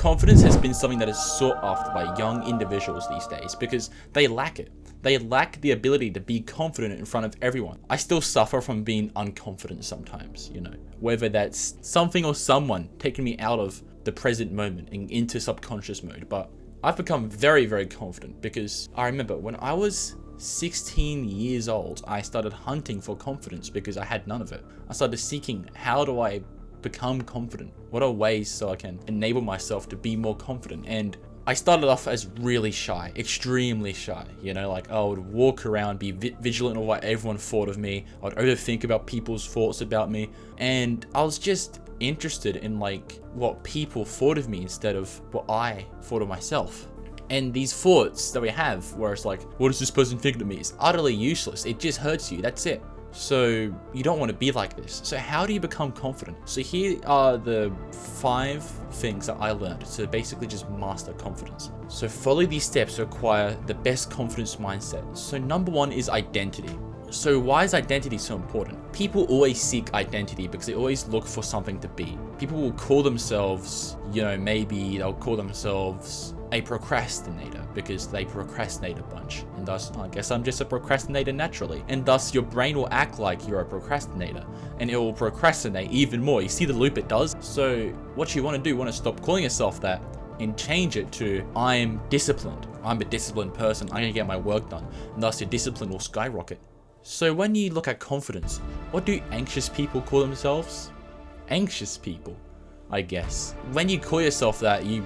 Confidence has been something that is sought after by young individuals these days because they lack it. They lack the ability to be confident in front of everyone. I still suffer from being unconfident sometimes, whether that's something or someone taking me out of the present moment and into subconscious mode. But I've become very, very confident because I remember when I was 16 years old, I started hunting for confidence because I had none of it. I started seeking, how do I become confident? What are ways so I can enable myself to be more confident? And I started off as really shy, extremely shy, like I would walk around, be vigilant of what everyone thought of me. I'd overthink about people's thoughts about me. And I was just interested in what people thought of me instead of what I thought of myself. And these thoughts that we have, where it's like, what does this person think of me? It's utterly useless. It just hurts you. That's it. So you don't want to be like this. So how do you become confident? So here are the 5 things that I learned to basically just master confidence. So follow these steps to acquire the best confidence mindset. So number 1 is identity. So why is identity so important? People always seek identity because they always look for something to be. People will call themselves, maybe they'll call themselves a procrastinator because they procrastinate a bunch, and thus I guess I'm just a procrastinator naturally, and thus your brain will act like you're a procrastinator and it will procrastinate even more. You see the loop it does? So what you want to do, you want to stop calling yourself that and change it to, I'm disciplined. I'm a disciplined person. I'm gonna get my work done, and thus your discipline will skyrocket. So when you look at confidence, what do anxious people call themselves? Anxious people, I guess. When you call yourself that, you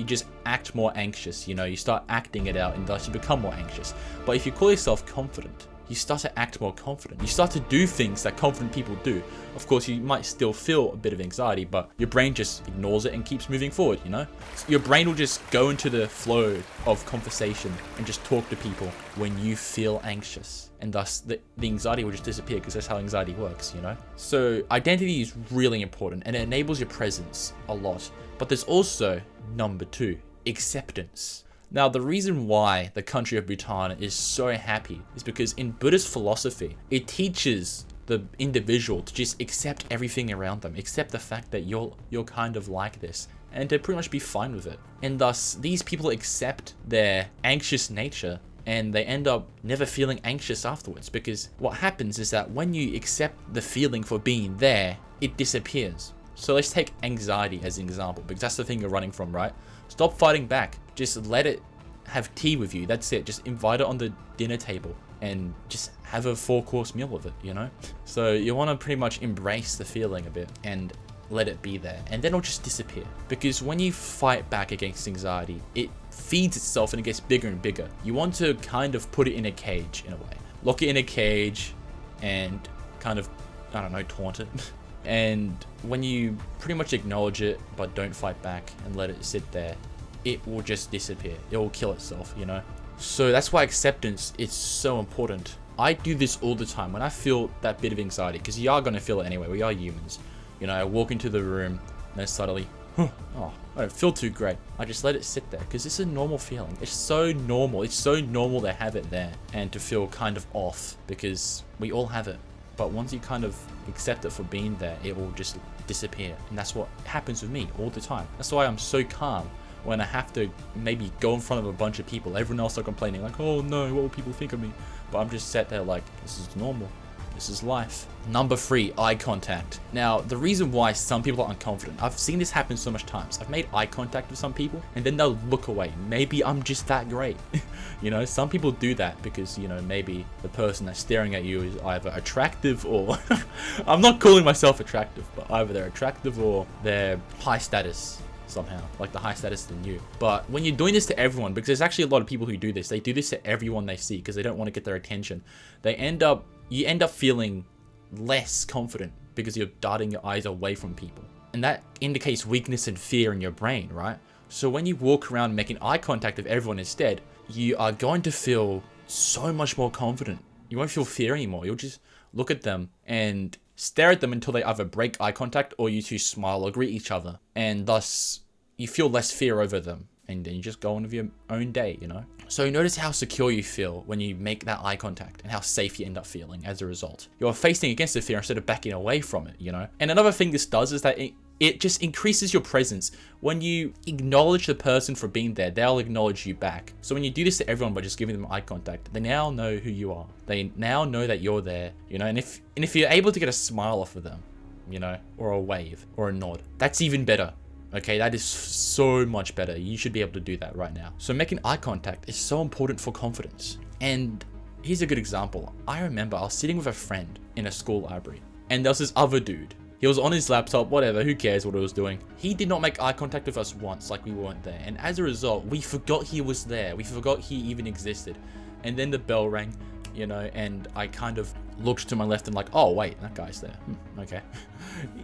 just act more anxious, you start acting it out and thus you become more anxious. But if you call yourself confident, you start to act more confident. You start to do things that confident people do. Of course, you might still feel a bit of anxiety, but your brain just ignores it and keeps moving forward, So your brain will just go into the flow of conversation and just talk to people when you feel anxious. And thus the anxiety will just disappear because that's how anxiety works, So identity is really important and it enables your presence a lot. But there's also number 2, acceptance. Now, the reason why the country of Bhutan is so happy is because in Buddhist philosophy, it teaches the individual to just accept everything around them, accept the fact that you're kind of like this, and to pretty much be fine with it. And thus, these people accept their anxious nature and they end up never feeling anxious afterwards, because what happens is that when you accept the feeling for being there, it disappears. So let's take anxiety as an example, because that's the thing you're running from, right? Stop fighting back. Just let it have tea with you. That's it. Just invite it on the dinner table and just have a 4-course meal with it, So you want to pretty much embrace the feeling a bit and let it be there, and then it'll just disappear. Because when you fight back against anxiety, it feeds itself and it gets bigger and bigger. You want to kind of put it in a cage in a way. Lock it in a cage and kind of, taunt it. And when you pretty much acknowledge it but don't fight back and let it sit there, it will just disappear. It will kill itself, So that's why acceptance is so important. I do this all the time when I feel that bit of anxiety, because you are going to feel it anyway. We are humans. I walk into the room and then suddenly, I don't feel too great. I just let it sit there because it's a normal feeling. It's so normal. It's so normal to have it there and to feel kind of off, because we all have it. But once you kind of accept it for being there, it will just disappear. And that's what happens with me all the time. That's why I'm so calm when I have to maybe go in front of a bunch of people. Everyone else are complaining like, oh no, what will people think of me? But I'm just sat there like, this is normal. This is life. Number 3, eye contact. Now, the reason why some people are unconfident, I've seen this happen so much times. I've made eye contact with some people and then they'll look away. Maybe I'm just that great. Some people do that because, maybe the person that's staring at you is either attractive or I'm not calling myself attractive, but either they're attractive or they're high status somehow, like the high status than you. But when you're doing this to everyone, because there's actually a lot of people who do this, they do this to everyone they see because they don't want to get their attention. You end up feeling less confident because you're darting your eyes away from people. And that indicates weakness and fear in your brain, right? So when you walk around making eye contact with everyone instead, you are going to feel so much more confident. You won't feel fear anymore. You'll just look at them and stare at them until they either break eye contact or you two smile or greet each other. And thus, you feel less fear over them. And then you just go on with your own day, So notice how secure you feel when you make that eye contact and how safe you end up feeling as a result. You're facing against the fear instead of backing away from it, And another thing this does is that It just increases your presence. When you acknowledge the person for being there, they'll acknowledge you back. So when you do this to everyone by just giving them eye contact, they now know who you are. They now know that you're there, you know, and if you're able to get a smile off of them, you know, or a wave or a nod, that's even better. Okay, that is so much better. You should be able to do that right now. So making eye contact is so important for confidence. And here's a good example. I remember I was sitting with a friend in a school library, and there was this other dude. He was on his laptop, whatever, who cares what he was doing. He did not make eye contact with us once, like we weren't there. And as a result, we forgot he was there. We forgot he even existed. And then the bell rang, you know, and I kind of looked to my left and like, oh wait, that guy's there. Okay.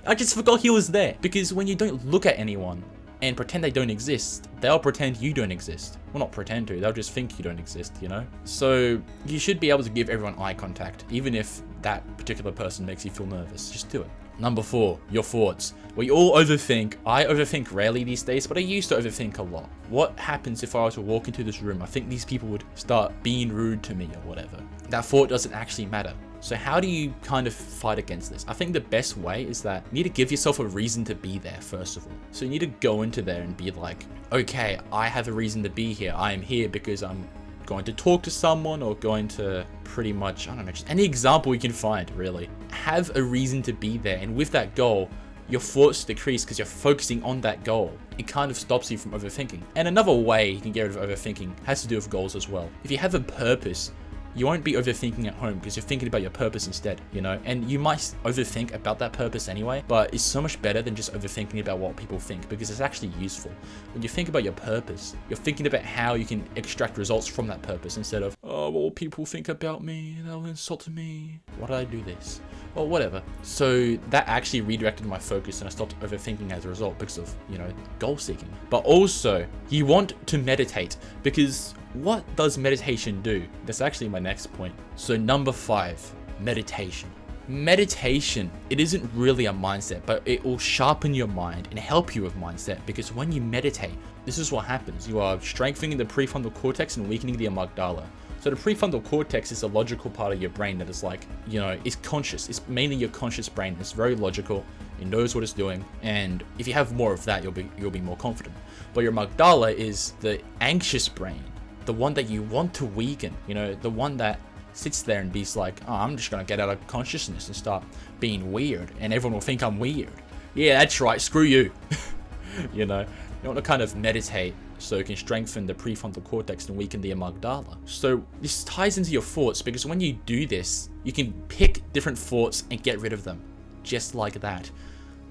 I just forgot he was there. Because when you don't look at anyone and pretend they don't exist, they'll pretend you don't exist. Well, not pretend to, they'll just think you don't exist, you know? So you should be able to give everyone eye contact, even if that particular person makes you feel nervous. Just do it. Number 4, your thoughts. We all overthink. I overthink rarely these days, but I used to overthink a lot. What happens if I were to walk into this room? I think these people would start being rude to me or whatever. That thought doesn't actually matter. So how do you kind of fight against this? I think the best way is that you need to give yourself a reason to be there, first of all. So you need to go into there and be like, okay, I have a reason to be here. I am here because I'm going to talk to someone or going to pretty much, I don't know, just any example you can find, really. Have a reason to be there. And with that goal, your thoughts decrease because you're focusing on that goal. It kind of stops you from overthinking. And another way you can get rid of overthinking has to do with goals as well. If you have a purpose, you won't be overthinking at home because you're thinking about your purpose instead, you know? And you might overthink about that purpose anyway, but it's so much better than just overthinking about what people think because it's actually useful. When you think about your purpose, you're thinking about how you can extract results from that purpose instead of, oh, what will people think about me? They'll insult me. Why did I do this? Or whatever. So that actually redirected my focus and I stopped overthinking as a result because of, you know, goal seeking. But also, you want to meditate because what does meditation do? That's actually my next point. So number 5, meditation. Meditation, it isn't really a mindset, but it will sharpen your mind and help you with mindset because when you meditate, this is what happens. You are strengthening the prefrontal cortex and weakening the amygdala. So the prefrontal cortex is a logical part of your brain that is like, you know, is conscious. It's mainly your conscious brain. It's very logical. It knows what it's doing. And if you have more of that, you'll be more confident. But your amygdala is the anxious brain, the one that you want to weaken, you know, the one that sits there and be like, oh, I'm just going to get out of consciousness and start being weird. And everyone will think I'm weird. Yeah, that's right. Screw you. You know, you want to kind of meditate so you can strengthen the prefrontal cortex and weaken the amygdala. So this ties into your thoughts because when you do this, you can pick different thoughts and get rid of them just like that.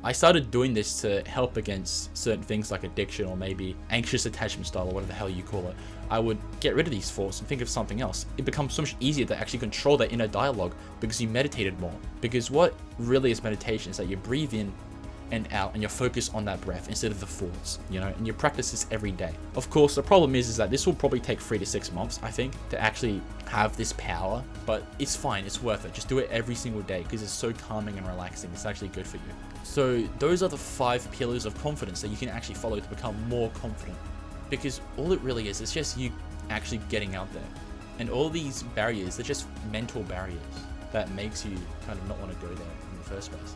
I started doing this to help against certain things like addiction or maybe anxious attachment style or whatever the hell you call it. I would get rid of these thoughts and think of something else. It becomes so much easier to actually control that inner dialogue because you meditated more. Because what really is meditation is that you breathe in and out and you're focused on that breath instead of the thoughts, you know, and you practice this every day. Of course, the problem is that this will probably take 3 to 6 months, I think, to actually have this power, but it's fine, it's worth it. Just do it every single day because it's so calming and relaxing. It's actually good for you. So those are the 5 pillars of confidence that you can actually follow to become more confident, because all it really is, it's just you actually getting out there. And all these barriers, they're just mental barriers that makes you kind of not want to go there in the first place.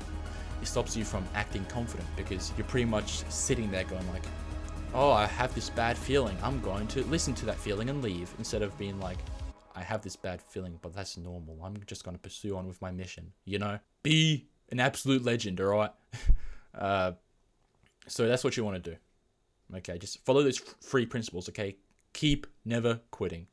It stops you from acting confident because you're pretty much sitting there going like, oh, I have this bad feeling. I'm going to listen to that feeling and leave, instead of being like, I have this bad feeling, but that's normal. I'm just going to pursue on with my mission, you know? Be an absolute legend, all right? So that's what you want to do. Okay, just follow those 3 principles, okay? Keep never quitting.